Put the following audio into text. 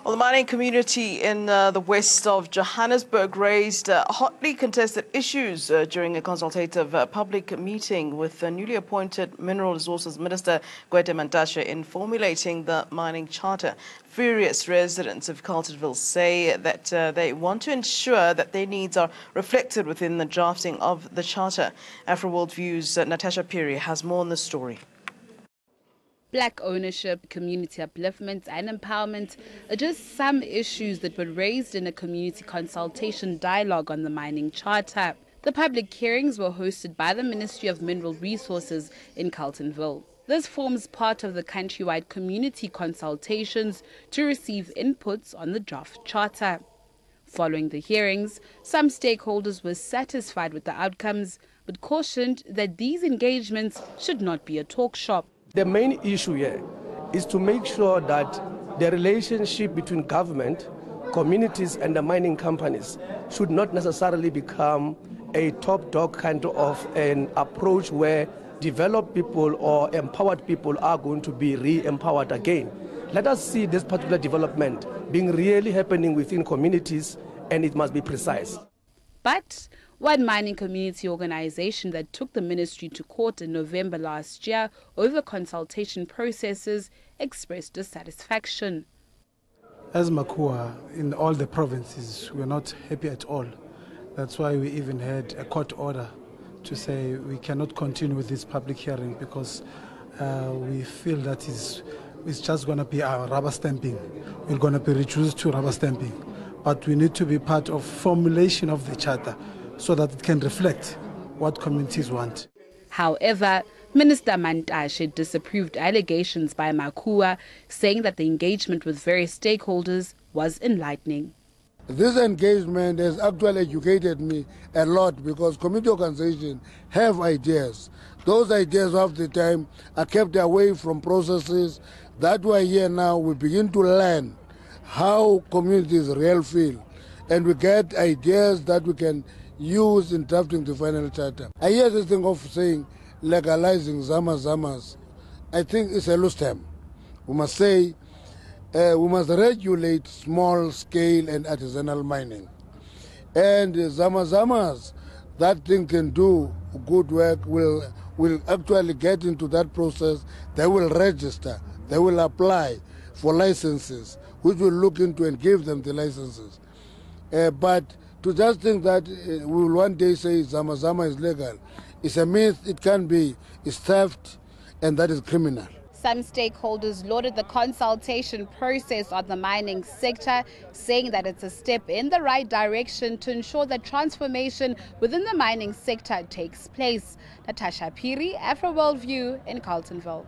Well, the mining community in the west of Johannesburg raised hotly contested issues during a consultative public meeting with the newly appointed Mineral Resources Minister Gwede Mantashe in formulating the mining charter. Furious residents of Carletonville say that they want to ensure that their needs are reflected within the drafting of the charter. AfroWorld View's Natasha Piri has more on the story. Black ownership, community upliftment and empowerment are just some issues that were raised in a community consultation dialogue on the mining charter. The public hearings were hosted by the Ministry of Mineral Resources in Carletonville. This forms part of the countrywide community consultations to receive inputs on the draft charter. Following the hearings, some stakeholders were satisfied with the outcomes, but cautioned that these engagements should not be a talk shop. The main issue here is to make sure that the relationship between government, communities and the mining companies should not necessarily become a top dog kind of an approach where developed people or empowered people are going to be re-empowered again. Let us see this particular development being really happening within communities, and it must be precise. But one mining community organization that took the ministry to court in November last year over consultation processes expressed dissatisfaction. As Makua, in all the provinces, we're not happy at all. That's why we even had a court order to say we cannot continue with this public hearing because we feel that it's just going to be our rubber stamping. We're going to be reduced to rubber stamping. But we need to be part of formulation of the charter so that it can reflect what communities want. However, Minister Mantashe disapproved allegations by Makua, saying that the engagement with various stakeholders was enlightening. This engagement has actually educated me a lot because community organizations have ideas. Those ideas half the time are kept away from processes that were here now. We begin to learn how communities really feel, and we get ideas that we can use in drafting the final charter. I hear this thing of saying legalizing zamas. I think it's a loose term. We must say we must regulate small scale and artisanal mining. And zamas, that thing can do good work, will actually get into that process. They will register, they will apply for licenses, which will look into and give them the licenses. But to just think that we will one day say zama is legal, it's a myth. It can be. It's theft, and that is criminal. Some stakeholders lauded the consultation process on the mining sector, saying that it's a step in the right direction to ensure that transformation within the mining sector takes place. Natasha Piri, AfroWorld View in Carletonville.